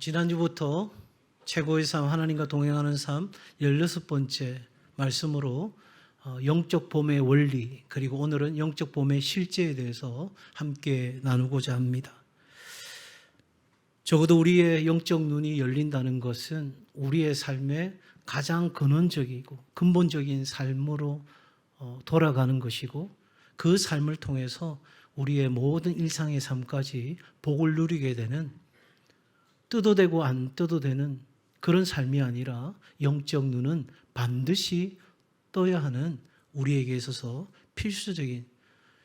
지난주부터 최고의 삶, 하나님과 동행하는 삶 16번째 말씀으로 영적 봄의 원리, 그리고 오늘은 영적 봄의 실제에 대해서 함께 나누고자 합니다. 적어도 우리의 영적 눈이 열린다는 것은 우리의 삶의 가장 근원적이고 근본적인 삶으로 돌아가는 것이고, 그 삶을 통해서 우리의 모든 일상의 삶까지 복을 누리게 되는, 떠도 되고 안 떠도 되는 그런 삶이 아니라 영적 눈은 반드시 떠야 하는 우리에게 있어서 필수적인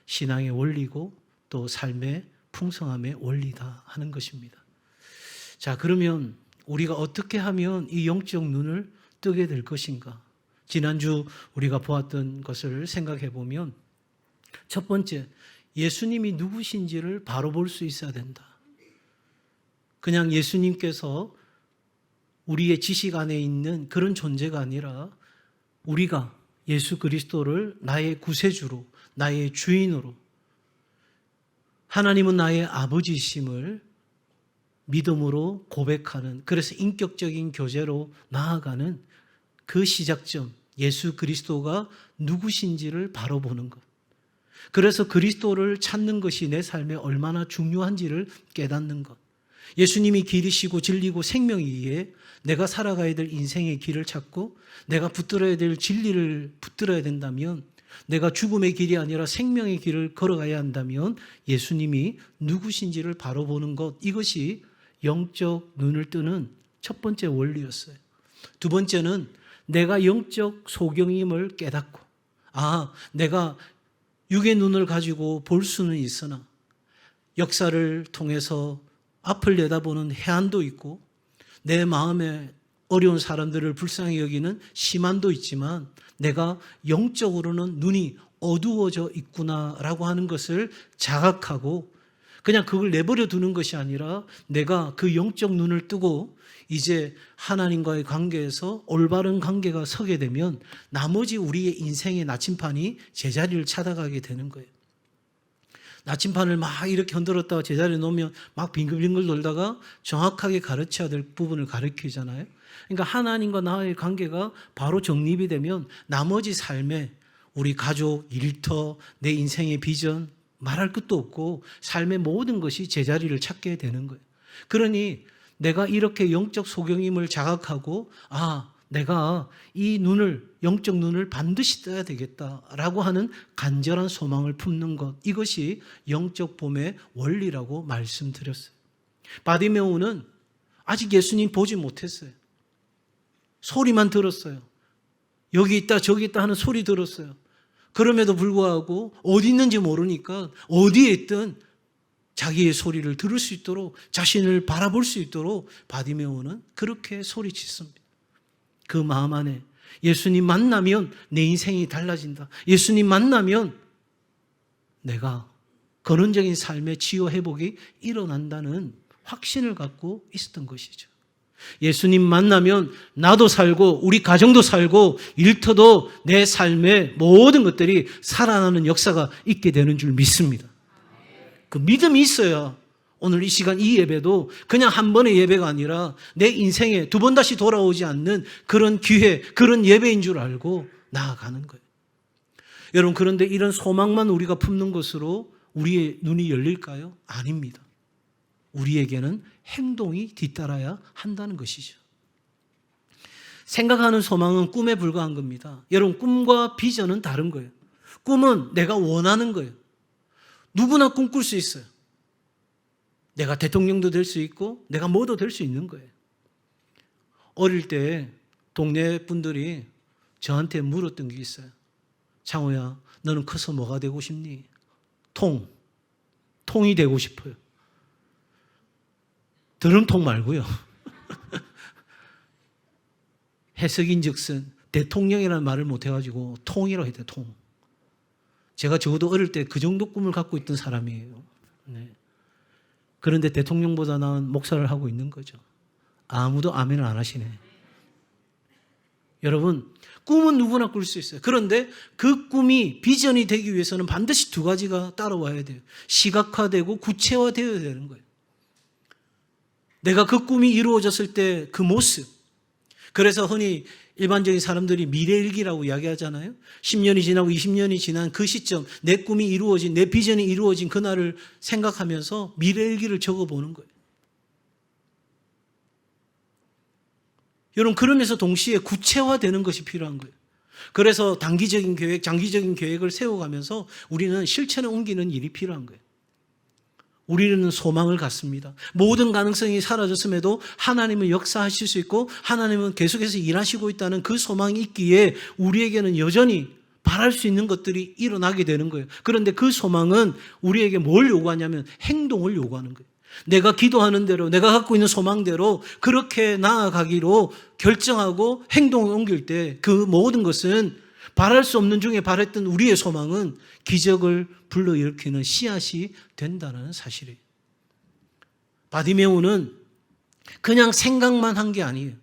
신앙의 원리고 또 삶의 풍성함의 원리다 하는 것입니다. 자, 그러면 우리가 어떻게 하면 이 영적 눈을 뜨게 될 것인가? 지난주 우리가 보았던 것을 생각해 보면, 첫 번째, 예수님이 누구신지를 바로 볼 수 있어야 된다. 그냥 예수님께서 우리의 지식 안에 있는 그런 존재가 아니라 우리가 예수 그리스도를 나의 구세주로, 나의 주인으로, 하나님은 나의 아버지이심을 믿음으로 고백하는, 그래서 인격적인 교제로 나아가는 그 시작점, 예수 그리스도가 누구신지를 바로 보는 것. 그래서 그리스도를 찾는 것이 내 삶에 얼마나 중요한지를 깨닫는 것. 예수님이 길이시고 진리고 생명이기에 내가 살아가야 될 인생의 길을 찾고 내가 붙들어야 될 진리를 붙들어야 된다면, 내가 죽음의 길이 아니라 생명의 길을 걸어가야 한다면 예수님이 누구신지를 바로 보는 것, 이것이 영적 눈을 뜨는 첫 번째 원리였어요. 두 번째는 내가 영적 소경임을 깨닫고, 내가 육의 눈을 가지고 볼 수는 있으나 역사를 통해서 앞을 내다보는 해안도 있고 내 마음에 어려운 사람들을 불쌍히 여기는 심한도 있지만 내가 영적으로는 눈이 어두워져 있구나라고 하는 것을 자각하고 그냥 그걸 내버려 두는 것이 아니라 내가 그 영적 눈을 뜨고 이제 하나님과의 관계에서 올바른 관계가 서게 되면 나머지 우리의 인생의 나침판이 제자리를 찾아가게 되는 거예요. 나침판을 막 이렇게 흔들었다가 제자리에 놓으면 막 빙글빙글 돌다가 정확하게 가르쳐야 될 부분을 가르치잖아요. 그러니까 하나님과 나의 관계가 바로 정립이 되면 나머지 삶에 우리 가족, 일터, 내 인생의 비전, 말할 것도 없고 삶의 모든 것이 제자리를 찾게 되는 거예요. 그러니 내가 이렇게 영적 소경임을 자각하고 내가 이 눈을, 영적 눈을 반드시 떠야 되겠다라고 하는 간절한 소망을 품는 것, 이것이 영적 봄의 원리라고 말씀드렸어요. 바디메오는 아직 예수님 보지 못했어요. 소리만 들었어요. 여기 있다 저기 있다 하는 소리 들었어요. 그럼에도 불구하고 어디 있는지 모르니까 어디에 있든 자기의 소리를 들을 수 있도록, 자신을 바라볼 수 있도록 바디메오는 그렇게 소리쳤습니다. 그 마음 안에 예수님 만나면 내 인생이 달라진다. 예수님 만나면 내가 근원적인 삶의 치유 회복이 일어난다는 확신을 갖고 있었던 것이죠. 예수님 만나면 나도 살고 우리 가정도 살고 일터도 내 삶의 모든 것들이 살아나는 역사가 있게 되는 줄 믿습니다. 그 믿음이 있어야 오늘 이 시간 이 예배도 그냥 한 번의 예배가 아니라 내 인생에 두 번 다시 돌아오지 않는 그런 기회, 그런 예배인 줄 알고 나아가는 거예요. 여러분, 그런데 이런 소망만 우리가 품는 것으로 우리의 눈이 열릴까요? 아닙니다. 우리에게는 행동이 뒤따라야 한다는 것이죠. 생각하는 소망은 꿈에 불과한 겁니다. 여러분, 꿈과 비전은 다른 거예요. 꿈은 내가 원하는 거예요. 누구나 꿈꿀 수 있어요. 내가 대통령도 될 수 있고 내가 뭐도 될 수 있는 거예요. 어릴 때 동네 분들이 저한테 물었던 게 있어요. 창호야, 너는 커서 뭐가 되고 싶니? 통이 되고 싶어요. 드럼통 말고요. 해석인즉슨 대통령이라는 말을 못해가지고 통이라고 했대요. 통. 제가 적어도 어릴 때 그 정도 꿈을 갖고 있던 사람이에요. 네. 그런데 대통령보다 나은 목사를 하고 있는 거죠. 아무도 아멘을 안 하시네. 여러분, 꿈은 누구나 꿀 수 있어요. 그런데 그 꿈이 비전이 되기 위해서는 반드시 두 가지가 따라와야 돼요. 시각화되고 구체화되어야 되는 거예요. 내가 그 꿈이 이루어졌을 때 그 모습. 그래서 흔히 일반적인 사람들이 미래일기라고 이야기하잖아요. 10년이 지나고 20년이 지난 그 시점, 내 꿈이 이루어진, 내 비전이 이루어진 그날을 생각하면서 미래일기를 적어보는 거예요. 여러분, 그러면서 동시에 구체화되는 것이 필요한 거예요. 그래서 단기적인 계획, 장기적인 계획을 세워가면서 우리는 실천에 옮기는 일이 필요한 거예요. 우리는 소망을 갖습니다. 모든 가능성이 사라졌음에도 하나님은 역사하실 수 있고 하나님은 계속해서 일하시고 있다는 그 소망이 있기에 우리에게는 여전히 바랄 수 있는 것들이 일어나게 되는 거예요. 그런데 그 소망은 우리에게 뭘 요구하냐면 행동을 요구하는 거예요. 내가 기도하는 대로, 내가 갖고 있는 소망대로 그렇게 나아가기로 결정하고 행동을 옮길 때 그 모든 것은 바랄 수 없는 중에 바랬던 우리의 소망은 기적을 불러일으키는 씨앗이 된다는 사실이에요. 바디메오는 그냥 생각만 한 게 아니에요.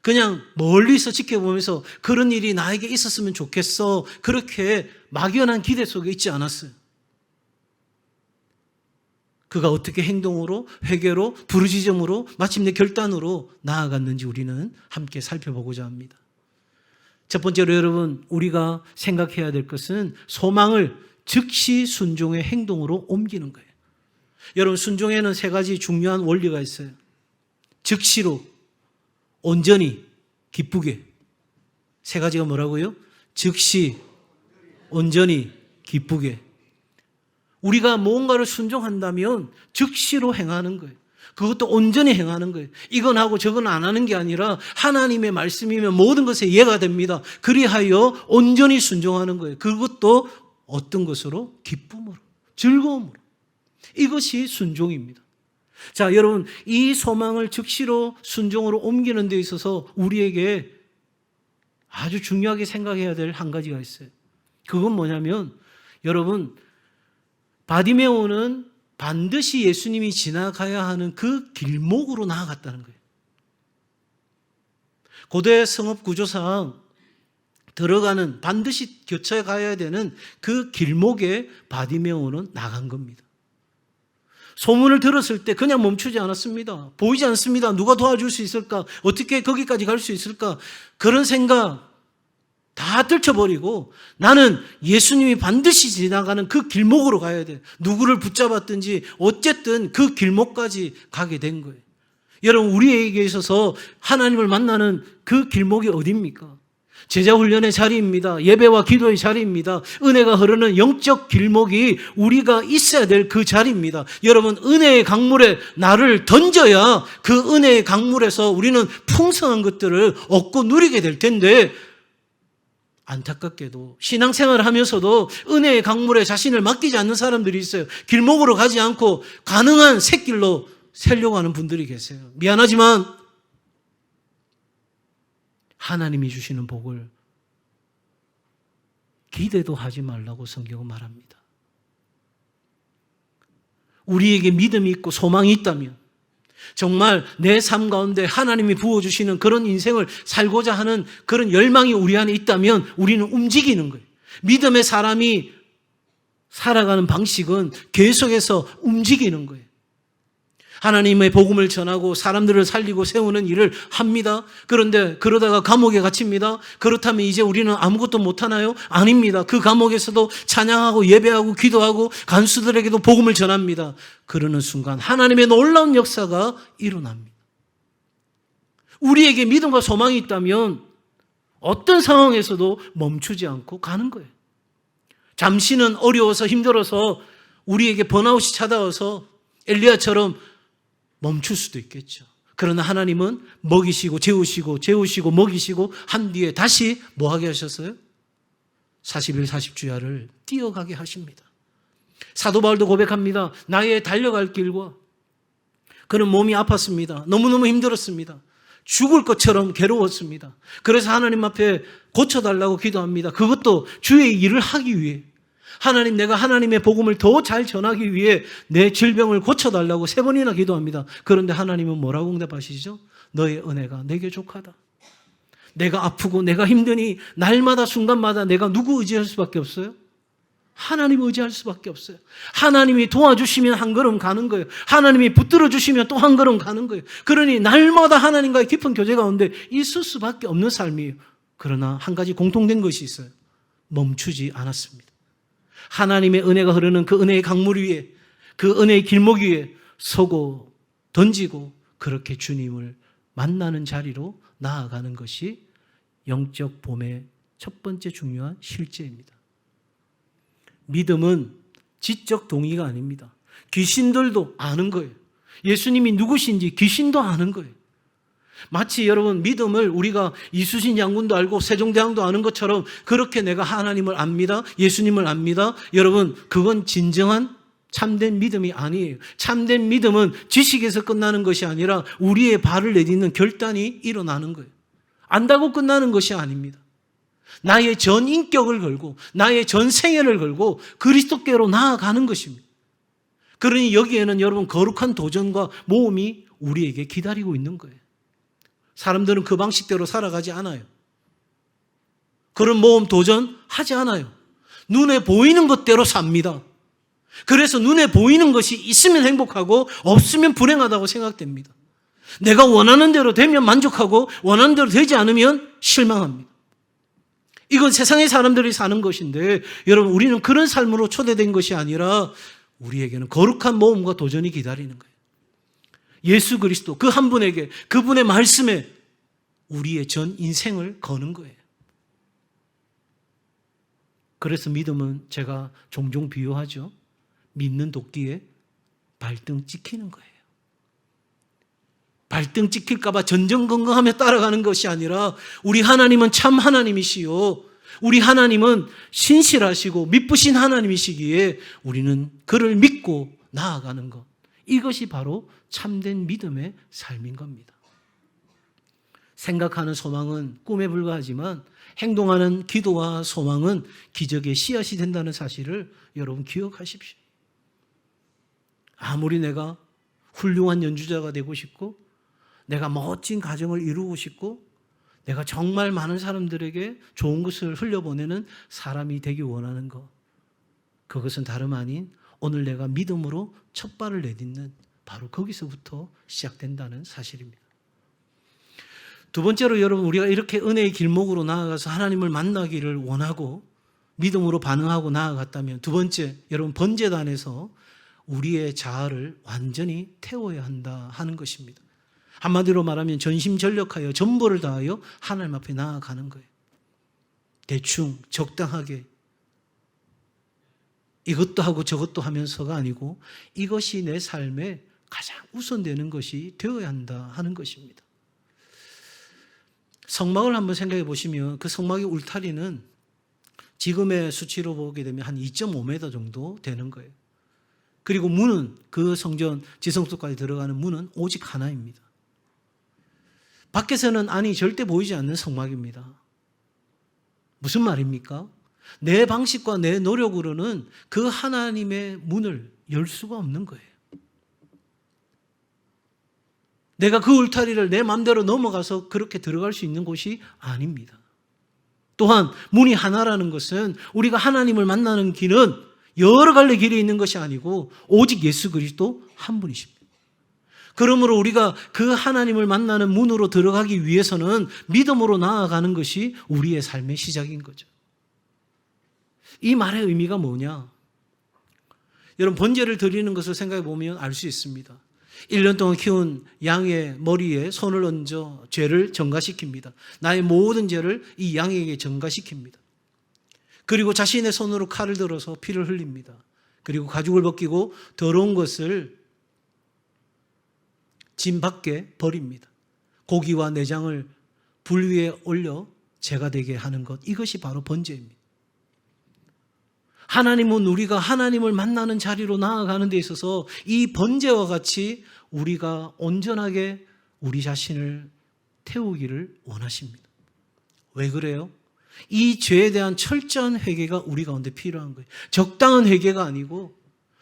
그냥 멀리서 지켜보면서 그런 일이 나에게 있었으면 좋겠어. 그렇게 막연한 기대 속에 있지 않았어요. 그가 어떻게 행동으로, 회개로, 부르짖음으로, 마침내 결단으로 나아갔는지 우리는 함께 살펴보고자 합니다. 첫 번째로 여러분, 우리가 생각해야 될 것은 소망을 즉시 순종의 행동으로 옮기는 거예요. 여러분, 순종에는 세 가지 중요한 원리가 있어요. 즉시로, 온전히, 기쁘게. 세 가지가 뭐라고요? 즉시, 온전히, 기쁘게. 우리가 무언가를 순종한다면 즉시로 행하는 거예요. 그것도 온전히 행하는 거예요. 이건 하고 저건 안 하는 게 아니라 하나님의 말씀이면 모든 것에 이해가 됩니다. 그리하여 온전히 순종하는 거예요. 그것도 어떤 것으로? 기쁨으로, 즐거움으로. 이것이 순종입니다. 자, 여러분, 이 소망을 즉시로 순종으로 옮기는 데 있어서 우리에게 아주 중요하게 생각해야 될 한 가지가 있어요. 그건 뭐냐면, 여러분, 바디메오는 반드시 예수님이 지나가야 하는 그 길목으로 나아갔다는 거예요. 고대 성읍 구조상 들어가는, 반드시 거쳐가야 되는 그 길목에 바디메오는 나간 겁니다. 소문을 들었을 때 그냥 멈추지 않았습니다. 보이지 않습니다. 누가 도와줄 수 있을까? 어떻게 거기까지 갈 수 있을까? 그런 생각 다 떨쳐버리고 나는 예수님이 반드시 지나가는 그 길목으로 가야 돼. 누구를 붙잡았든지 어쨌든 그 길목까지 가게 된 거예요. 여러분, 우리에게 있어서 하나님을 만나는 그 길목이 어디입니까? 제자훈련의 자리입니다. 예배와 기도의 자리입니다. 은혜가 흐르는 영적 길목이 우리가 있어야 될 그 자리입니다. 여러분, 은혜의 강물에 나를 던져야 그 은혜의 강물에서 우리는 풍성한 것들을 얻고 누리게 될 텐데, 안타깝게도 신앙생활을 하면서도 은혜의 강물에 자신을 맡기지 않는 사람들이 있어요. 길목으로 가지 않고 가능한 샛길로 새려고 하는 분들이 계세요. 미안하지만 하나님이 주시는 복을 기대도 하지 말라고 성경은 말합니다. 우리에게 믿음이 있고 소망이 있다면, 정말 내 삶 가운데 하나님이 부어주시는 그런 인생을 살고자 하는 그런 열망이 우리 안에 있다면 우리는 움직이는 거예요. 믿음의 사람이 살아가는 방식은 계속해서 움직이는 거예요. 하나님의 복음을 전하고 사람들을 살리고 세우는 일을 합니다. 그런데 그러다가 감옥에 갇힙니다. 그렇다면 이제 우리는 아무것도 못하나요? 아닙니다. 그 감옥에서도 찬양하고 예배하고 기도하고 간수들에게도 복음을 전합니다. 그러는 순간 하나님의 놀라운 역사가 일어납니다. 우리에게 믿음과 소망이 있다면 어떤 상황에서도 멈추지 않고 가는 거예요. 잠시는 어려워서 힘들어서 우리에게 번아웃이 찾아와서 엘리야처럼 멈출 수도 있겠죠. 그러나 하나님은 먹이시고 재우시고 먹이시고 한 뒤에 다시 뭐하게 하셨어요? 40일 40주야를 뛰어가게 하십니다. 사도 바울도 고백합니다. 나의 달려갈 길과, 그는 몸이 아팠습니다. 너무너무 힘들었습니다. 죽을 것처럼 괴로웠습니다. 그래서 하나님 앞에 고쳐달라고 기도합니다. 그것도 주의 일을 하기 위해, 하나님, 내가 하나님의 복음을 더 잘 전하기 위해 내 질병을 고쳐달라고 3번이나 기도합니다. 그런데 하나님은 뭐라고 응답하시죠? 너의 은혜가 내게 족하다. 내가 아프고 내가 힘드니 날마다 순간마다 내가 누구 의지할 수밖에 없어요? 하나님 의지할 수밖에 없어요. 하나님이 도와주시면 한 걸음 가는 거예요. 하나님이 붙들어 주시면 또 한 걸음 가는 거예요. 그러니 날마다 하나님과의 깊은 교제 가운데 있을 수밖에 없는 삶이에요. 그러나 한 가지 공통된 것이 있어요. 멈추지 않았습니다. 하나님의 은혜가 흐르는 그 은혜의 강물 위에, 그 은혜의 길목 위에 서고 던지고 그렇게 주님을 만나는 자리로 나아가는 것이 영적 봄의 첫 번째 중요한 실제입니다. 믿음은 지적 동의가 아닙니다. 귀신들도 아는 거예요. 예수님이 누구신지 귀신도 아는 거예요. 마치 여러분 믿음을 우리가 이수신 장군도 알고 세종대왕도 아는 것처럼 그렇게 내가 하나님을 압니다. 예수님을 압니다. 여러분 그건 진정한 참된 믿음이 아니에요. 참된 믿음은 지식에서 끝나는 것이 아니라 우리의 발을 내딛는 결단이 일어나는 거예요. 안다고 끝나는 것이 아닙니다. 나의 전 인격을 걸고 나의 전 생애를 걸고 그리스도께로 나아가는 것입니다. 그러니 여기에는 여러분 거룩한 도전과 모험이 우리에게 기다리고 있는 거예요. 사람들은 그 방식대로 살아가지 않아요. 그런 모험 도전 하지 않아요. 눈에 보이는 것대로 삽니다. 그래서 눈에 보이는 것이 있으면 행복하고 없으면 불행하다고 생각됩니다. 내가 원하는 대로 되면 만족하고 원하는 대로 되지 않으면 실망합니다. 이건 세상의 사람들이 사는 것인데 여러분 우리는 그런 삶으로 초대된 것이 아니라 우리에게는 거룩한 모험과 도전이 기다리는 거예요. 예수 그리스도 그 한 분에게 그분의 말씀에 우리의 전 인생을 거는 거예요. 그래서 믿음은 제가 종종 비유하죠. 믿는 도끼에 발등 찍히는 거예요. 발등 찍힐까 봐 전전긍긍하며 따라가는 것이 아니라 우리 하나님은 참 하나님이시요. 우리 하나님은 신실하시고 믿으신 하나님이시기에 우리는 그를 믿고 나아가는 것. 이것이 바로 참된 믿음의 삶인 겁니다. 생각하는 소망은 꿈에 불과하지만 행동하는 기도와 소망은 기적의 씨앗이 된다는 사실을 여러분 기억하십시오. 아무리 내가 훌륭한 연주자가 되고 싶고 내가 멋진 가정을 이루고 싶고 내가 정말 많은 사람들에게 좋은 것을 흘려보내는 사람이 되기 원하는 것, 그것은 다름 아닌 오늘 내가 믿음으로 첫 발을 내딛는 바로 거기서부터 시작된다는 사실입니다. 두 번째로 여러분 우리가 이렇게 은혜의 길목으로 나아가서 하나님을 만나기를 원하고 믿음으로 반응하고 나아갔다면 두 번째, 여러분 번제단에서 우리의 자아를 완전히 태워야 한다 하는 것입니다. 한마디로 말하면 전심전력하여 전부를 다하여 하나님 앞에 나아가는 거예요. 대충 적당하게 이것도 하고 저것도 하면서가 아니고 이것이 내 삶에 가장 우선되는 것이 되어야 한다 하는 것입니다. 성막을 한번 생각해 보시면 그 성막의 울타리는 지금의 수치로 보게 되면 한 2.5m 정도 되는 거예요. 그리고 문은 그 성전 지성소까지 들어가는 문은 오직 하나입니다. 밖에서는 안이 절대 보이지 않는 성막입니다. 무슨 말입니까? 내 방식과 내 노력으로는 그 하나님의 문을 열 수가 없는 거예요. 내가 그 울타리를 내 마음대로 넘어가서 그렇게 들어갈 수 있는 곳이 아닙니다. 또한 문이 하나라는 것은 우리가 하나님을 만나는 길은 여러 갈래 길이 있는 것이 아니고 오직 예수 그리스도 한 분이십니다. 그러므로 우리가 그 하나님을 만나는 문으로 들어가기 위해서는 믿음으로 나아가는 것이 우리의 삶의 시작인 거죠. 이 말의 의미가 뭐냐? 여러분 번제를 드리는 것을 생각해 보면 알 수 있습니다. 1년 동안 키운 양의 머리에 손을 얹어 죄를 전가시킵니다. 나의 모든 죄를 이 양에게 전가시킵니다. 그리고 자신의 손으로 칼을 들어서 피를 흘립니다. 그리고 가죽을 벗기고 더러운 것을 진 밖에 버립니다. 고기와 내장을 불 위에 올려 제가 되게 하는 것, 이것이 바로 번제입니다. 하나님은 우리가 하나님을 만나는 자리로 나아가는 데 있어서 이 번제와 같이 우리가 온전하게 우리 자신을 태우기를 원하십니다. 왜 그래요? 이 죄에 대한 철저한 회개가 우리 가운데 필요한 거예요. 적당한 회개가 아니고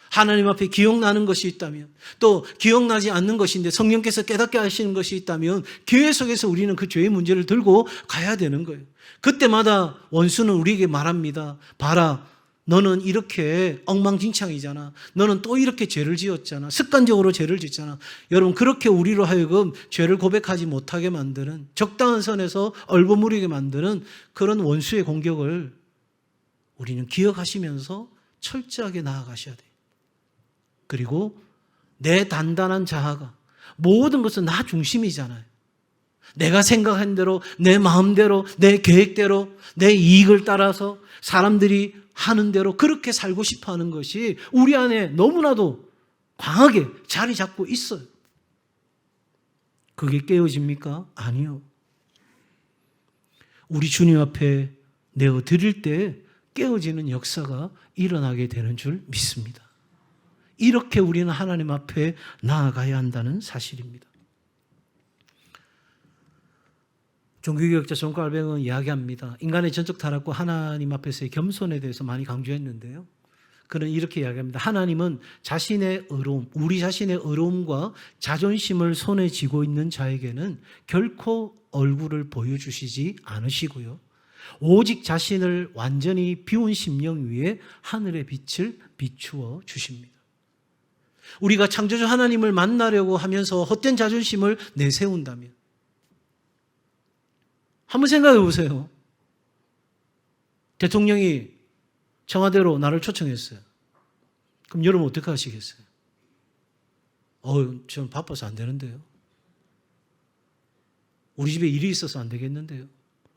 하나님 앞에 기억나는 것이 있다면, 또 기억나지 않는 것인데 성령께서 깨닫게 하시는 것이 있다면 교회 속에서 우리는 그 죄의 문제를 들고 가야 되는 거예요. 그때마다 원수는 우리에게 말합니다. 봐라, 너는 이렇게 엉망진창이잖아. 너는 또 이렇게 죄를 지었잖아. 습관적으로 죄를 짓잖아. 여러분, 그렇게 우리로 하여금 죄를 고백하지 못하게 만드는, 적당한 선에서 얼버무리게 만드는 그런 원수의 공격을 우리는 기억하시면서 철저하게 나아가셔야 돼요. 그리고 내 단단한 자아가, 모든 것은 나 중심이잖아요. 내가 생각한 대로, 내 마음대로, 내 계획대로, 내 이익을 따라서 사람들이 하는 대로 그렇게 살고 싶어 하는 것이 우리 안에 너무나도 강하게 자리 잡고 있어요. 그게 깨어집니까? 아니요. 우리 주님 앞에 내어드릴 때 깨어지는 역사가 일어나게 되는 줄 믿습니다. 이렇게 우리는 하나님 앞에 나아가야 한다는 사실입니다. 종교개혁자 존 칼뱅은 이야기합니다. 인간의 전적 타락과 하나님 앞에서의 겸손에 대해서 많이 강조했는데요. 그는 이렇게 이야기합니다. 하나님은 자신의 의로움, 우리 자신의 의로움과 자존심을 손에 쥐고 있는 자에게는 결코 얼굴을 보여주시지 않으시고요. 오직 자신을 완전히 비운 심령 위에 하늘의 빛을 비추어 주십니다. 우리가 창조주 하나님을 만나려고 하면서 헛된 자존심을 내세운다면, 한번 생각해 보세요. 대통령이 청와대로 나를 초청했어요. 그럼 여러분 어떻게 하시겠어요? 전 바빠서 안 되는데요. 우리 집에 일이 있어서 안 되겠는데요.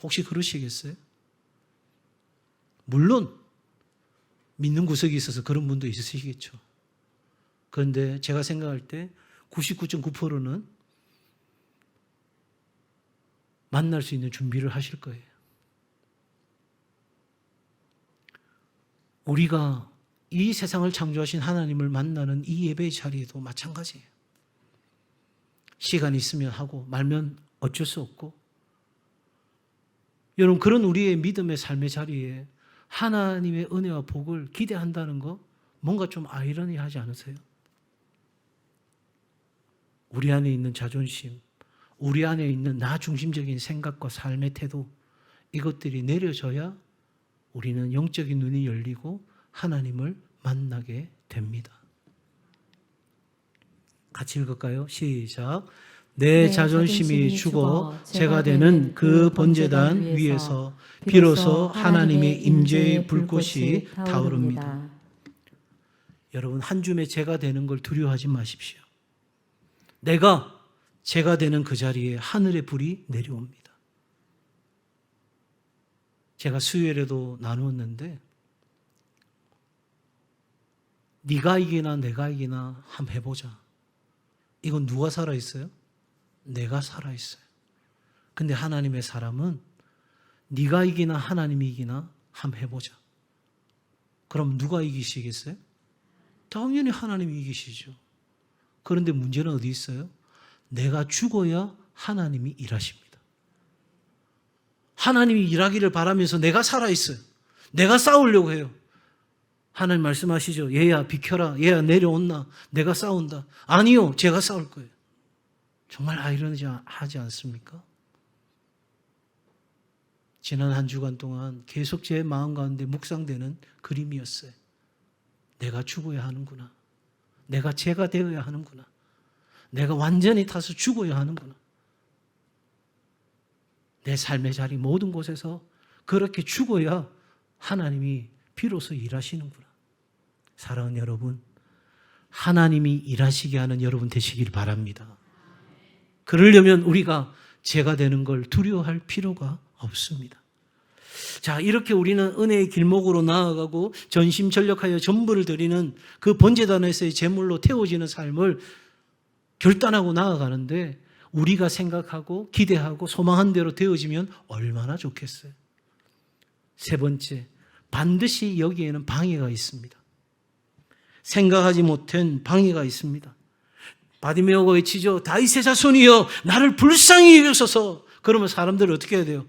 혹시 그러시겠어요? 물론 믿는 구석이 있어서 그런 분도 있으시겠죠. 그런데 제가 생각할 때 99.9%는 만날 수 있는 준비를 하실 거예요. 우리가 이 세상을 창조하신 하나님을 만나는 이 예배의 자리에도 마찬가지예요. 시간이 있으면 하고 말면 어쩔 수 없고, 여러분, 그런 우리의 믿음의 삶의 자리에 하나님의 은혜와 복을 기대한다는 거 뭔가 좀 아이러니하지 않으세요? 우리 안에 있는 자존심, 우리 안에 있는 나 중심적인 생각과 삶의 태도, 이것들이 내려져야 우리는 영적인 눈이 열리고 하나님을 만나게 됩니다. 같이 읽을까요? 시작. 내 자존심이 죽어 제가 되는 그 번제단 위에서 비로소 하나님의 임재의 불꽃이 타오릅니다. 여러분, 한 줌의 제가 되는 걸 두려워하지 마십시오. 내가 제가 되는 그 자리에 하늘의 불이 내려옵니다. 제가 수요일에도 나누었는데, 네가 이기나 내가 이기나 한번 해보자. 이건 누가 살아있어요? 내가 살아있어요. 근데 하나님의 사람은 네가 이기나 하나님이 이기나 한번 해보자. 그럼 누가 이기시겠어요? 당연히 하나님이 이기시죠. 그런데 문제는 어디 있어요? 내가 죽어야 하나님이 일하십니다. 하나님이 일하기를 바라면서 내가 살아있어요. 내가 싸우려고 해요. 하나님 말씀하시죠. 얘야 비켜라. 얘야 내려온나. 내가 싸운다. 아니요. 제가 싸울 거예요. 정말 아이러니하지 않습니까? 지난 한 주간 동안 계속 제 마음 가운데 묵상되는 그림이었어요. 내가 죽어야 하는구나. 내가 죄가 되어야 하는구나. 내가 완전히 타서 죽어야 하는구나. 내 삶의 자리 모든 곳에서 그렇게 죽어야 하나님이 비로소 일하시는구나. 사랑하는 여러분, 하나님이 일하시게 하는 여러분 되시길 바랍니다. 그러려면 우리가 죄가 되는 걸 두려워할 필요가 없습니다. 자, 이렇게 우리는 은혜의 길목으로 나아가고 전심전력하여 전부를 드리는 그 번제단에서의 제물로 태워지는 삶을 결단하고 나아가는데, 우리가 생각하고 기대하고 소망한 대로 되어지면 얼마나 좋겠어요. 세 번째, 반드시 여기에는 방해가 있습니다. 생각하지 못한 방해가 있습니다. 바디메오가 외치죠. 다윗의 자손이여 나를 불쌍히 여기소서. 그러면 사람들은 어떻게 해야 돼요?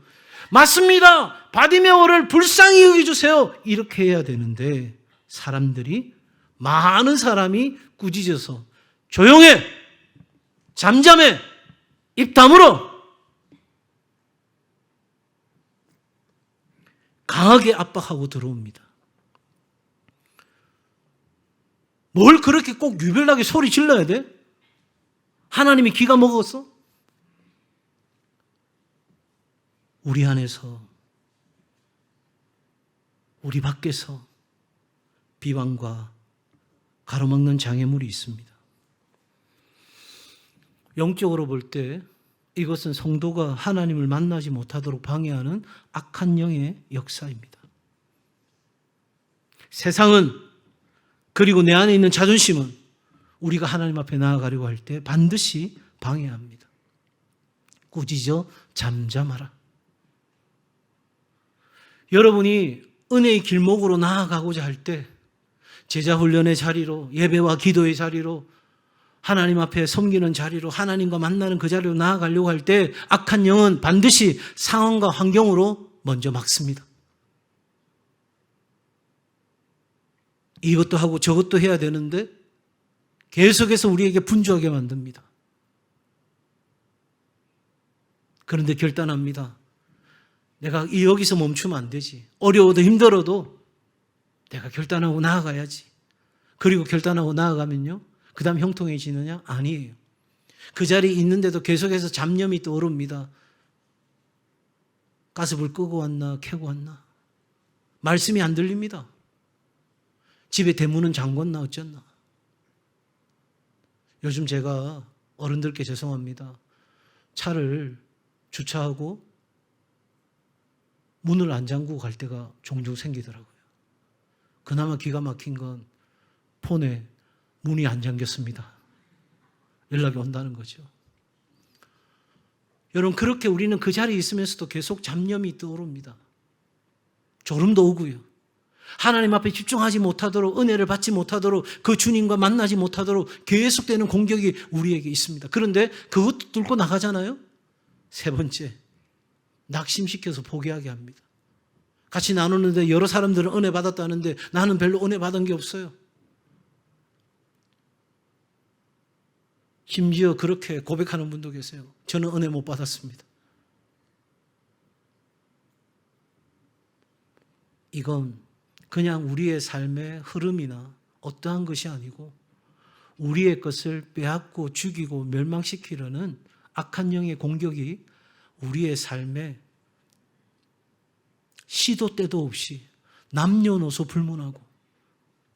맞습니다. 바디메오를 불쌍히 여기주세요. 이렇게 해야 되는데, 사람들이, 많은 사람이 꾸짖어서 조용해, 잠잠해, 입 다물어, 강하게 압박하고 들어옵니다. 뭘 그렇게 꼭 유별나게 소리 질러야 돼? 하나님이 귀가 먹었어? 우리 안에서, 우리 밖에서 비방과 가로막는 장애물이 있습니다. 영적으로 볼 때 이것은 성도가 하나님을 만나지 못하도록 방해하는 악한 영의 역사입니다. 세상은, 그리고 내 안에 있는 자존심은 우리가 하나님 앞에 나아가려고 할 때 반드시 방해합니다. 꾸짖어 잠잠하라. 여러분이 은혜의 길목으로 나아가고자 할 때 제자 훈련의 자리로, 예배와 기도의 자리로, 하나님 앞에 섬기는 자리로, 하나님과 만나는 그 자리로 나아가려고 할 때 악한 영은 반드시 상황과 환경으로 먼저 막습니다. 이것도 하고 저것도 해야 되는데 계속해서 우리에게 분주하게 만듭니다. 그런데 결단합니다. 내가 여기서 멈추면 안 되지. 어려워도 힘들어도 내가 결단하고 나아가야지. 그리고 결단하고 나아가면요, 그 다음 형통해지느냐? 아니에요. 그 자리에 있는데도 계속해서 잡념이 떠오릅니다. 가스불 끄고 왔나 켜고 왔나. 말씀이 안 들립니다. 집에 대문은 잠궜나 어쨌나. 요즘 제가 어른들께 죄송합니다. 차를 주차하고 문을 안 잠그고 갈 때가 종종 생기더라고요. 그나마 기가 막힌 건 폰에 문이 안 잠겼습니다. 연락이 온다는 거죠. 여러분, 그렇게 우리는 그 자리에 있으면서도 계속 잡념이 떠오릅니다. 졸음도 오고요. 하나님 앞에 집중하지 못하도록, 은혜를 받지 못하도록, 그 주님과 만나지 못하도록 계속되는 공격이 우리에게 있습니다. 그런데 그것도 뚫고 나가잖아요. 세 번째, 낙심시켜서 포기하게 합니다. 같이 나누는데 여러 사람들은 은혜 받았다는데 나는 별로 은혜 받은 게 없어요. 심지어 그렇게 고백하는 분도 계세요. 저는 은혜 못 받았습니다. 이건 그냥 우리의 삶의 흐름이나 어떠한 것이 아니고 우리의 것을 빼앗고 죽이고 멸망시키려는 악한 영의 공격이 우리의 삶에 시도 때도 없이 남녀노소 불문하고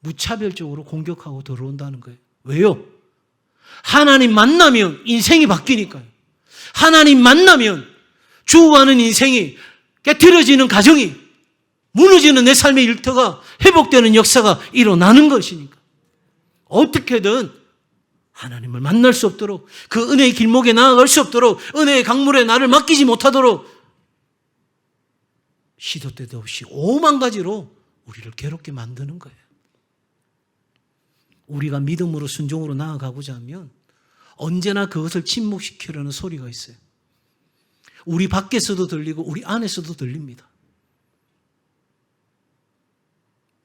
무차별적으로 공격하고 들어온다는 거예요. 왜요? 하나님 만나면 인생이 바뀌니까요. 하나님 만나면 죽어가는 인생이 깨트려지는 가정이, 무너지는 내 삶의 일터가 회복되는 역사가 일어나는 것이니까. 어떻게든 하나님을 만날 수 없도록, 그 은혜의 길목에 나아갈 수 없도록, 은혜의 강물에 나를 맡기지 못하도록 시도 때도 없이 오만 가지로 우리를 괴롭게 만드는 거예요. 우리가 믿음으로 순종으로 나아가고자 하면 언제나 그것을 침묵시키려는 소리가 있어요. 우리 밖에서도 들리고 우리 안에서도 들립니다.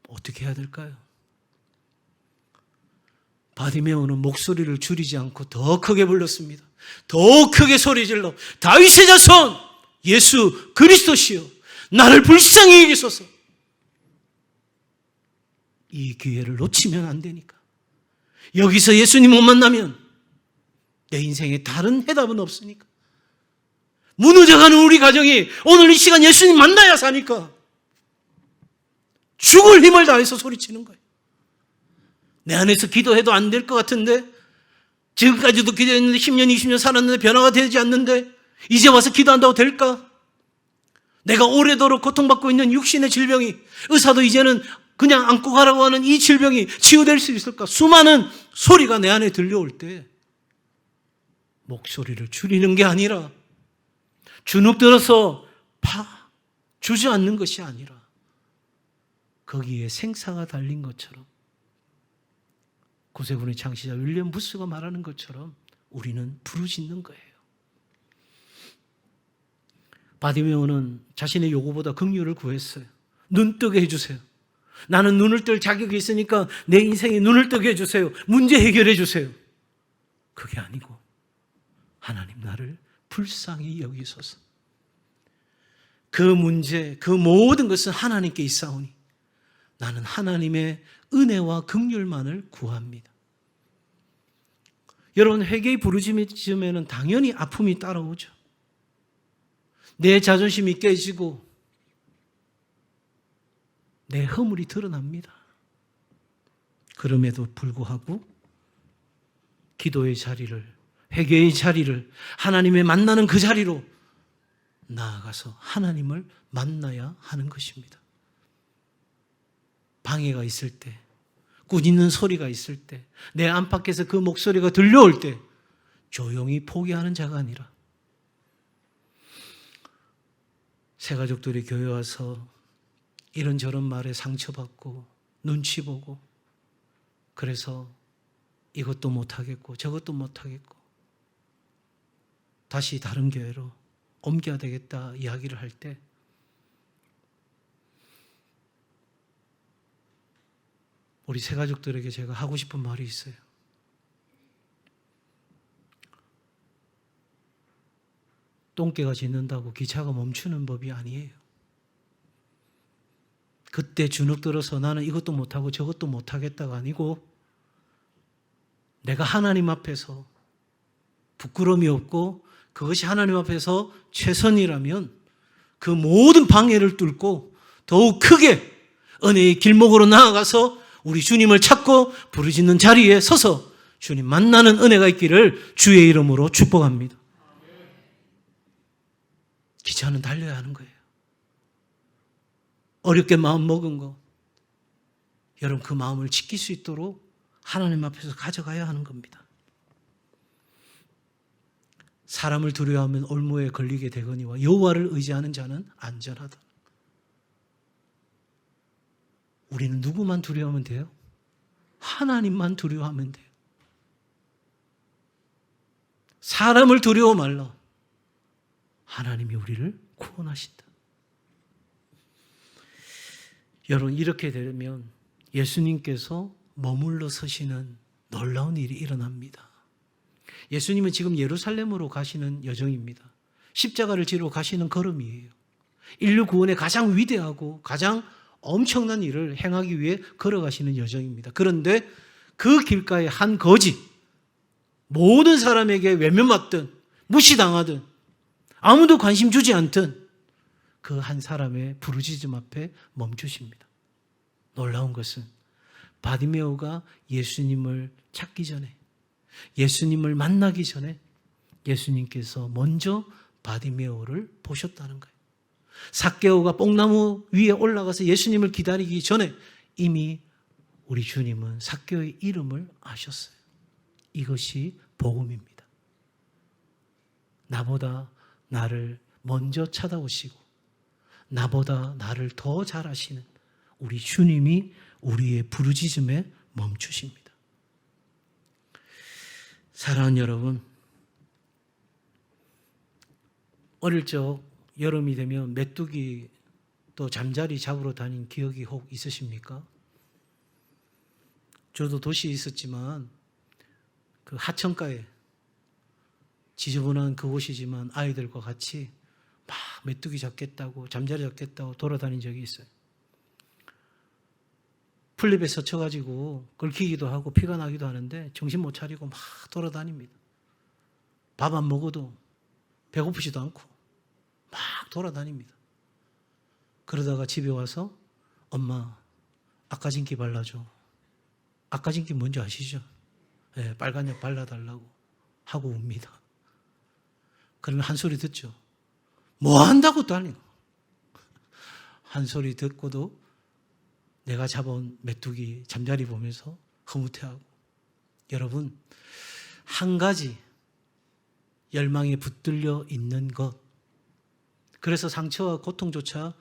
어떻게 해야 될까요? 바디메오는 목소리를 줄이지 않고 더 크게 불렀습니다. 더 크게 소리질러 다윗의 자손 예수 그리스도시여 나를 불쌍히 여기소서. 이 기회를 놓치면 안 되니까. 여기서 예수님 못 만나면 내 인생에 다른 해답은 없으니까. 무너져가는 우리 가정이 오늘 이 시간 예수님 만나야 사니까 죽을 힘을 다해서 소리치는 거예요. 내 안에서 기도해도 안 될 것 같은데, 지금까지도 기도했는데 10년, 20년 살았는데 변화가 되지 않는데 이제 와서 기도한다고 될까? 내가 오래도록 고통받고 있는 육신의 질병이, 의사도 이제는 그냥 안고 가라고 하는 이 질병이 치유될 수 있을까? 수많은 소리가 내 안에 들려올 때 목소리를 줄이는 게 아니라 주눅 들어서 주저앉는 것이 아니라 거기에 생사가 달린 것처럼, 구세군의 창시자 윌리엄 부스가 말하는 것처럼 우리는 부르짖는 거예요. 바디메오는 자신의 요구보다 긍휼을 구했어요. 눈 뜨게 해주세요. 나는 눈을 뜰 자격이 있으니까 내 인생에 눈을 뜨게 해주세요. 문제 해결해 주세요. 그게 아니고 하나님 나를 불쌍히 여기소서. 그 문제, 그 모든 것은 하나님께 있사오니 나는 하나님의 은혜와 긍휼만을 구합니다. 여러분, 회개의 부르짖음에는 당연히 아픔이 따라오죠. 내 자존심이 깨지고 내 허물이 드러납니다. 그럼에도 불구하고 기도의 자리를, 회개의 자리를, 하나님의 만나는 그 자리로 나아가서 하나님을 만나야 하는 것입니다. 방해가 있을 때, 꾸짖는 소리가 있을 때, 내 안팎에서 그 목소리가 들려올 때 조용히 포기하는 자가 아니라, 새가족들이 교회 와서 이런저런 말에 상처받고 눈치 보고, 그래서 이것도 못하겠고 저것도 못하겠고 다시 다른 교회로 옮겨야 되겠다 이야기를 할 때, 우리 새가족들에게 제가 하고 싶은 말이 있어요. 똥개가 짖는다고 기차가 멈추는 법이 아니에요. 그때 주눅 들어서 나는 이것도 못하고 저것도 못하겠다가 아니고, 내가 하나님 앞에서 부끄러움이 없고 그것이 하나님 앞에서 최선이라면 그 모든 방해를 뚫고 더욱 크게 은혜의 길목으로 나아가서 우리 주님을 찾고 부르짖는 자리에 서서 주님 만나는 은혜가 있기를 주의 이름으로 축복합니다. 기차는 달려야 하는 거예요. 어렵게 마음 먹은 것, 여러분 그 마음을 지킬 수 있도록 하나님 앞에서 가져가야 하는 겁니다. 사람을 두려워하면 올무에 걸리게 되거니와 여호와를 의지하는 자는 안전하다. 우리는 누구만 두려워하면 돼요? 하나님만 두려워하면 돼요. 사람을 두려워 말라. 하나님이 우리를 구원하신다. 여러분, 이렇게 되면 예수님께서 머물러 서시는 놀라운 일이 일어납니다. 예수님은 지금 예루살렘으로 가시는 여정입니다. 십자가를 지러 가시는 걸음이에요. 인류 구원의 가장 위대하고 가장 엄청난 일을 행하기 위해 걸어가시는 여정입니다. 그런데 그 길가에 한 거지, 모든 사람에게 외면받든 무시당하든 아무도 관심 주지 않든 그 한 사람의 부르짖음 앞에 멈추십니다. 놀라운 것은 바디메오가 예수님을 찾기 전에, 예수님을 만나기 전에 예수님께서 먼저 바디메오를 보셨다는 거예요. 삭개오가 뽕나무 위에 올라가서 예수님을 기다리기 전에 이미 우리 주님은 삭개오의 이름을 아셨어요. 이것이 복음입니다. 나보다 나를 먼저 찾아오시고 나보다 나를 더 잘 아시는 우리 주님이 우리의 부르짖음에 멈추십니다. 사랑하는 여러분, 어릴 적 여름이 되면 메뚜기 또 잠자리 잡으러 다닌 기억이 혹 있으십니까? 저도 도시에 있었지만 그 하천가에 지저분한 그곳이지만 아이들과 같이 막 메뚜기 잡겠다고 잠자리 잡겠다고 돌아다닌 적이 있어요. 풀잎에 서쳐가지고 긁히기도 하고 피가 나기도 하는데 정신 못 차리고 막 돌아다닙니다. 밥 안 먹어도 배고프지도 않고 막 돌아다닙니다. 그러다가 집에 와서 엄마 아까진기 발라줘. 아까진기 뭔지 아시죠? 네, 빨간 약 발라달라고 하고 웁니다. 그러면 한 소리 듣죠. 뭐 한다고 또 하니? 한 소리 듣고도 내가 잡아온 메뚜기 잠자리 보면서 흐뭇해하고. 여러분, 한 가지 열망에 붙들려 있는 것, 그래서 상처와 고통조차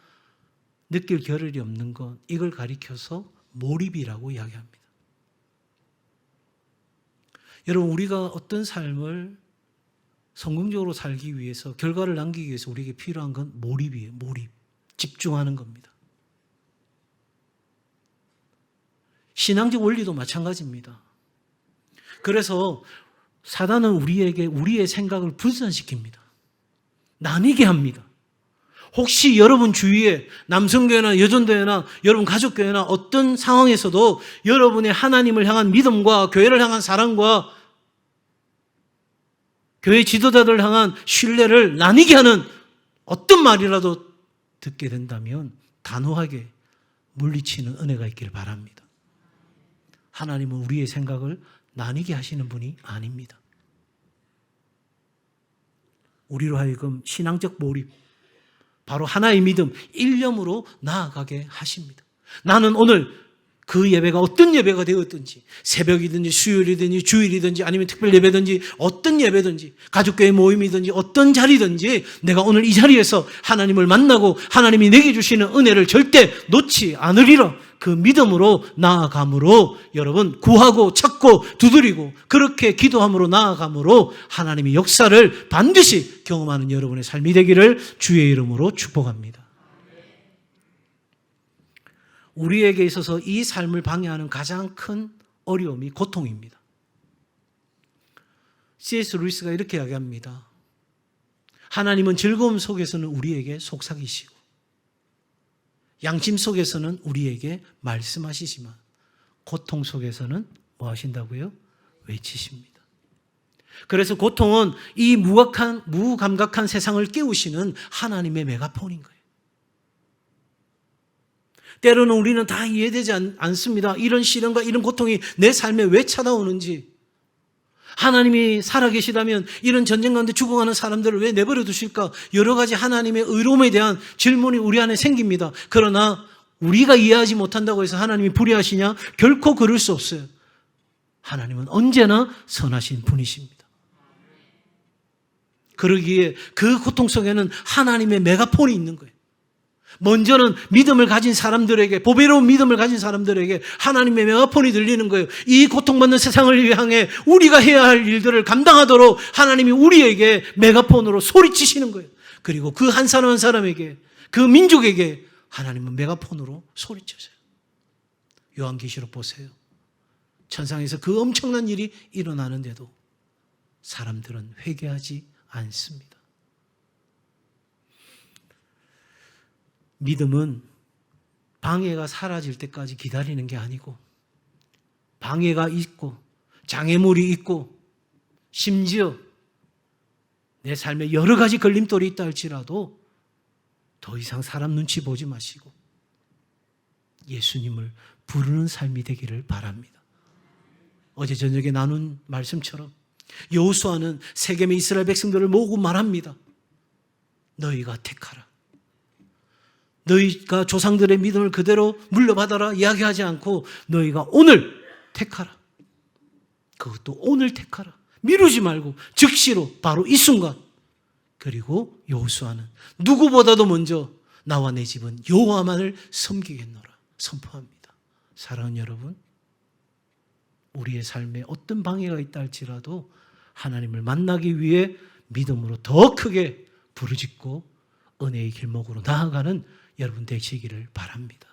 느낄 겨를이 없는 것, 이걸 가리켜서 몰입이라고 이야기합니다. 여러분, 우리가 어떤 삶을 성공적으로 살기 위해서, 결과를 남기기 위해서 우리에게 필요한 건 몰입이에요. 몰입. 집중하는 겁니다. 신앙적 원리도 마찬가지입니다. 그래서 사단은 우리에게 우리의 생각을 분산시킵니다. 나뉘게 합니다. 혹시 여러분 주위에 남성교회나 여전도회나 여러분 가족교회나 어떤 상황에서도 여러분의 하나님을 향한 믿음과 교회를 향한 사랑과 교회 지도자들을 향한 신뢰를 나뉘게 하는 어떤 말이라도 듣게 된다면 단호하게 물리치는 은혜가 있기를 바랍니다. 하나님은 우리의 생각을 나뉘게 하시는 분이 아닙니다. 우리로 하여금 신앙적 몰입, 바로 하나의 믿음, 일념으로 나아가게 하십니다. 나는 오늘 그 예배가 어떤 예배가 되었든지, 새벽이든지 수요일이든지 주일이든지 아니면 특별 예배든지 어떤 예배든지 가족교회 모임이든지 어떤 자리든지 내가 오늘 이 자리에서 하나님을 만나고 하나님이 내게 주시는 은혜를 절대 놓지 않으리라. 그 믿음으로 나아감으로 여러분 구하고 찾고 두드리고 그렇게 기도함으로 나아감으로 하나님의 역사를 반드시 경험하는 여러분의 삶이 되기를 주의 이름으로 축복합니다. 우리에게 있어서 이 삶을 방해하는 가장 큰 어려움이 고통입니다. C.S. 루이스가 이렇게 이야기합니다. 하나님은 즐거움 속에서는 우리에게 속삭이시고 양심 속에서는 우리에게 말씀하시지만 고통 속에서는 뭐 하신다고요? 외치십니다. 그래서 고통은 이 무감각한 세상을 깨우시는 하나님의 메가폰인 거예요. 때로는 우리는 다 이해되지 않습니다. 이런 시련과 이런 고통이 내 삶에 왜 찾아오는지. 하나님이 살아계시다면 이런 전쟁 가운데 죽어가는 사람들을 왜 내버려 두실까? 여러 가지 하나님의 의로움에 대한 질문이 우리 안에 생깁니다. 그러나 우리가 이해하지 못한다고 해서 하나님이 불의하시냐? 결코 그럴 수 없어요. 하나님은 언제나 선하신 분이십니다. 그러기에 그 고통 속에는 하나님의 메가폰이 있는 거예요. 먼저는 믿음을 가진 사람들에게, 보배로운 믿음을 가진 사람들에게 하나님의 메가폰이 들리는 거예요. 이 고통받는 세상을 향해 우리가 해야 할 일들을 감당하도록 하나님이 우리에게 메가폰으로 소리치시는 거예요. 그리고 그 한 사람 한 사람에게, 그 민족에게 하나님은 메가폰으로 소리치세요. 요한계시록 보세요. 천상에서 그 엄청난 일이 일어나는데도 사람들은 회개하지 않습니다. 믿음은 방해가 사라질 때까지 기다리는 게 아니고 방해가 있고 장애물이 있고 심지어 내 삶에 여러 가지 걸림돌이 있다 할지라도 더 이상 사람 눈치 보지 마시고 예수님을 부르는 삶이 되기를 바랍니다. 어제 저녁에 나눈 말씀처럼 여호수아는 세겜의 이스라엘 백성들을 모으고 말합니다. 너희가 택하라. 너희가 조상들의 믿음을 그대로 물려받아라 이야기하지 않고 너희가 오늘 택하라. 그것도 오늘 택하라. 미루지 말고 즉시로 바로 이 순간. 그리고 여호수아는 누구보다도 먼저 나와 내 집은 여호와만을 섬기겠노라 선포합니다. 사랑하는 여러분, 우리의 삶에 어떤 방해가 있다 할지라도 하나님을 만나기 위해 믿음으로 더 크게 부르짖고 은혜의 길목으로 나아가는 여러분 되시기를 바랍니다.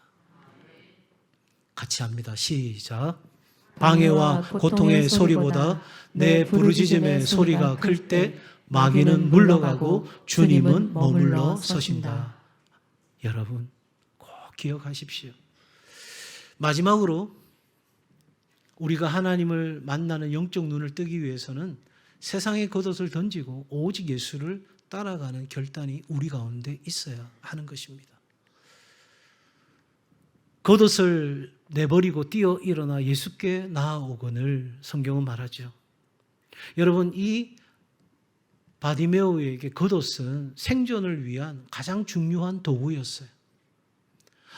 같이 합니다. 시작. 방해와 고통의 소리보다 내 부르짖음의 소리가 클 때 마귀는 물러가고 주님은 머물러 서신다. 여러분 꼭 기억하십시오. 마지막으로 우리가 하나님을 만나는 영적 눈을 뜨기 위해서는 세상의 겉옷을 던지고 오직 예수를 따라가는 결단이 우리 가운데 있어야 하는 것입니다. 겉옷을 내버리고 뛰어 일어나 예수께 나아오거늘 성경은 말하죠. 여러분, 이 바디메오에게 겉옷은 생존을 위한 가장 중요한 도구였어요.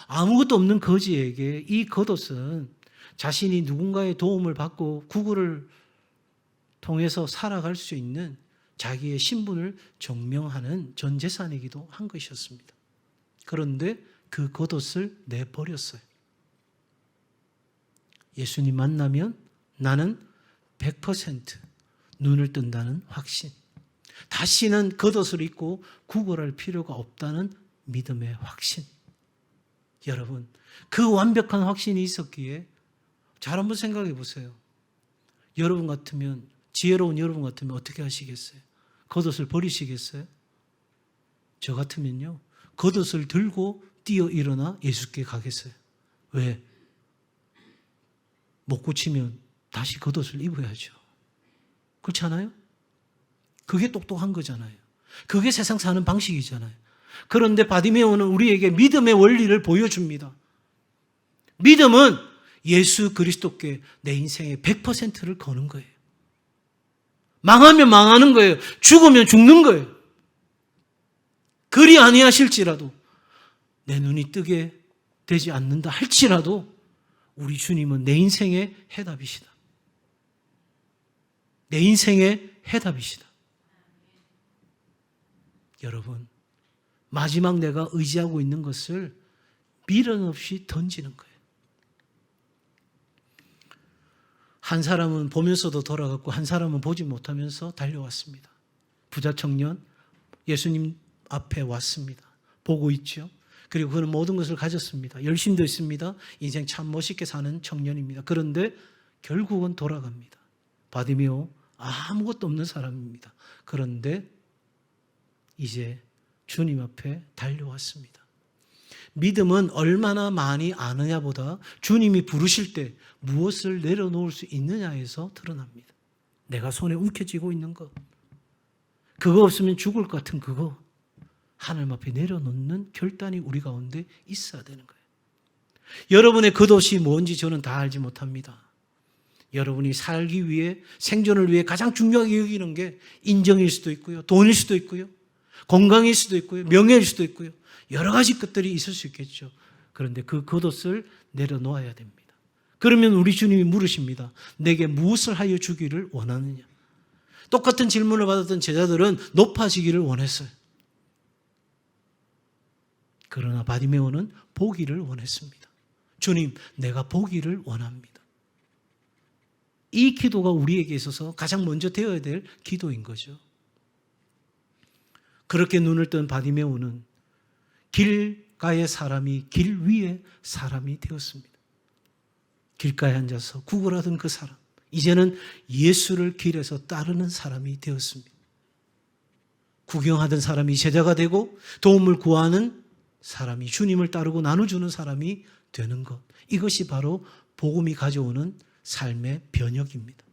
아무것도 없는 거지에게 이 겉옷은 자신이 누군가의 도움을 받고 구걸을 통해서 살아갈 수 있는 자기의 신분을 증명하는 전 재산이기도 한 것이었습니다. 그런데 그 겉옷을 내버렸어요. 예수님 만나면 나는 100% 눈을 뜬다는 확신. 다시는 겉옷을 입고 구걸할 필요가 없다는 믿음의 확신. 여러분, 그 완벽한 확신이 있었기에 잘 한번 생각해 보세요. 여러분 같으면, 지혜로운 여러분 같으면 어떻게 하시겠어요? 겉옷을 버리시겠어요? 저 같으면요, 겉옷을 들고 뛰어 일어나 예수께 가겠어요? 왜? 못 고치면 다시 겉옷을 입어야죠. 그렇지 않아요? 그게 똑똑한 거잖아요. 그게 세상 사는 방식이잖아요. 그런데 바디메오는 우리에게 믿음의 원리를 보여줍니다. 믿음은 예수 그리스도께 내 인생의 100%를 거는 거예요. 망하면 망하는 거예요. 죽으면 죽는 거예요. 그리 아니하실지라도 내 눈이 뜨게 되지 않는다 할지라도 우리 주님은 내 인생의 해답이시다. 내 인생의 해답이시다. 여러분, 마지막 내가 의지하고 있는 것을 미련 없이 던지는 거예요. 한 사람은 보면서도 돌아갔고 한 사람은 보지 못하면서 달려왔습니다. 부자 청년 예수님 앞에 왔습니다. 보고 있죠. 그리고 그는 모든 것을 가졌습니다. 열심도 있습니다. 인생 참 멋있게 사는 청년입니다. 그런데 결국은 돌아갑니다. 바디메오 아무것도 없는 사람입니다. 그런데 이제 주님 앞에 달려왔습니다. 믿음은 얼마나 많이 아느냐보다 주님이 부르실 때 무엇을 내려놓을 수 있느냐에서 드러납니다. 내가 손에 움켜쥐고 있는 것, 그거 없으면 죽을 것 같은 그거, 하나님 앞에 내려놓는 결단이 우리 가운데 있어야 되는 거예요. 여러분의 겉옷이 뭔지 저는 다 알지 못합니다. 여러분이 살기 위해, 생존을 위해 가장 중요하게 여기는 게 인정일 수도 있고요, 돈일 수도 있고요, 건강일 수도 있고요, 명예일 수도 있고요, 여러 가지 것들이 있을 수 있겠죠. 그런데 그 겉옷을 내려놓아야 됩니다. 그러면 우리 주님이 물으십니다. 내게 무엇을 하여 주기를 원하느냐? 똑같은 질문을 받았던 제자들은 높아지기를 원했어요. 그러나 바디메오는 보기를 원했습니다. 주님, 내가 보기를 원합니다. 이 기도가 우리에게 있어서 가장 먼저 되어야 될 기도인 거죠. 그렇게 눈을 뜬 바디메오는 길가의 사람이 길 위에 사람이 되었습니다. 길가에 앉아서 구걸하던 그 사람, 이제는 예수를 길에서 따르는 사람이 되었습니다. 구경하던 사람이 제자가 되고 도움을 구하는 사람이 주님을 따르고 나눠주는 사람이 되는 것, 이것이 바로 복음이 가져오는 삶의 변혁입니다.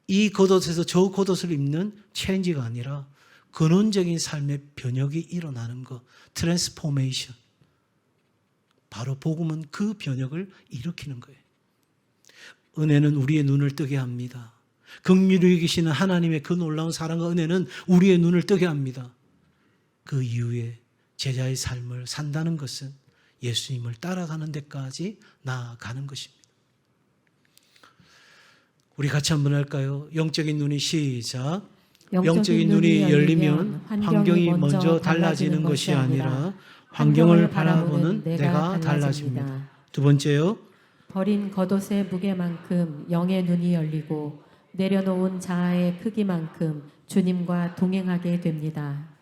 이 겉옷에서 저 겉옷을 입는 체인지가 아니라 근원적인 삶의 변혁이 일어나는 것, 트랜스포메이션. 바로 복음은 그 변혁을 일으키는 거예요. 은혜는 우리의 눈을 뜨게 합니다. 긍휼히 여기시는 하나님의 그 놀라운 사랑과 은혜는 우리의 눈을 뜨게 합니다. 그 이후에 제자의 삶을 산다는 것은 예수님을 따라가는 데까지 나아가는 것입니다. 우리 같이 한번 할까요? 영적인 눈이 시작. 영적인 눈이 열리면 환경이 먼저 달라지는 것이 아니라 환경을 바라보는 내가 달라집니다. 두 번째요. 버린 겉옷의 무게만큼 영의 눈이 열리고 내려놓은 자아의 크기만큼 주님과 동행하게 됩니다.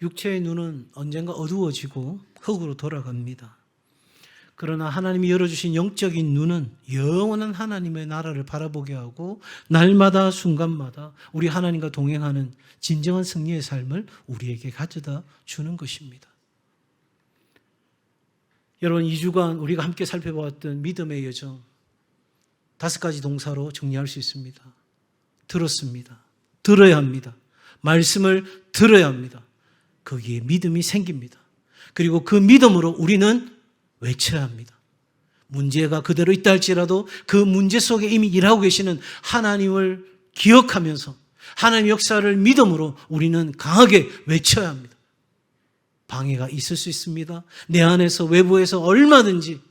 육체의 눈은 언젠가 어두워지고 흙으로 돌아갑니다. 그러나 하나님이 열어주신 영적인 눈은 영원한 하나님의 나라를 바라보게 하고 날마다 순간마다 우리 하나님과 동행하는 진정한 승리의 삶을 우리에게 가져다 주는 것입니다. 여러분, 2주간 우리가 함께 살펴보았던 믿음의 여정, 5가지 동사로 정리할 수 있습니다. 들었습니다. 들어야 합니다. 말씀을 들어야 합니다. 거기에 믿음이 생깁니다. 그리고 그 믿음으로 우리는 외쳐야 합니다. 문제가 그대로 있다 할지라도 그 문제 속에 이미 일하고 계시는 하나님을 기억하면서 하나님의 역사를 믿음으로 우리는 강하게 외쳐야 합니다. 방해가 있을 수 있습니다. 내 안에서 외부에서 얼마든지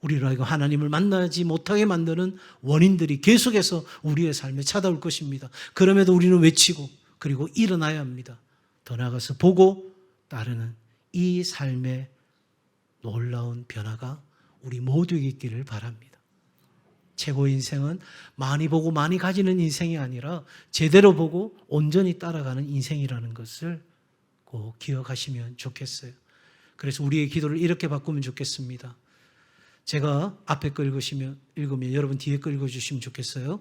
우리로 하여금 하나님을 만나지 못하게 만드는 원인들이 계속해서 우리의 삶에 찾아올 것입니다. 그럼에도 우리는 외치고 그리고 일어나야 합니다. 더 나아가서 보고 따르는 이 삶의 놀라운 변화가 우리 모두에게 있기를 바랍니다. 최고의 인생은 많이 보고 많이 가지는 인생이 아니라 제대로 보고 온전히 따라가는 인생이라는 것을 꼭 기억하시면 좋겠어요. 그래서 우리의 기도를 이렇게 바꾸면 좋겠습니다. 제가 앞에 거 읽으면 여러분 뒤에 거 읽어주시면 좋겠어요.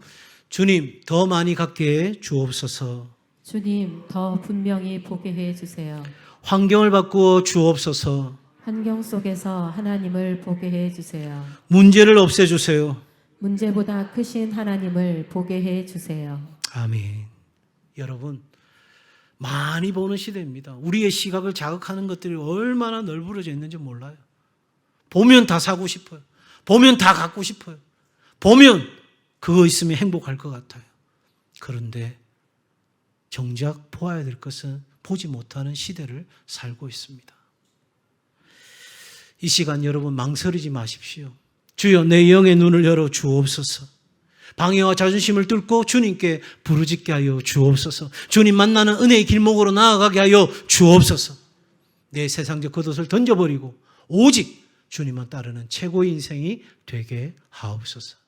주님, 더 많이 갖게 해 주옵소서. 주님, 더 분명히 보게 해 주세요. 환경을 바꾸어 주옵소서. 환경 속에서 하나님을 보게 해 주세요. 문제를 없애주세요. 문제보다 크신 하나님을 보게 해 주세요. 아멘. 여러분, 많이 보는 시대입니다. 우리의 시각을 자극하는 것들이 얼마나 널브러져 있는지 몰라요. 보면 다 사고 싶어요. 보면 다 갖고 싶어요. 보면 그거 있으면 행복할 것 같아요. 그런데 정작 보아야 될 것은 보지 못하는 시대를 살고 있습니다. 이 시간 여러분 망설이지 마십시오. 주여 내 영의 눈을 열어 주옵소서. 방해와 자존심을 뚫고 주님께 부르짖게 하여 주옵소서. 주님 만나는 은혜의 길목으로 나아가게 하여 주옵소서. 내 세상적 겉옷을 던져버리고 오직 주님만 따르는 최고의 인생이 되게 하옵소서.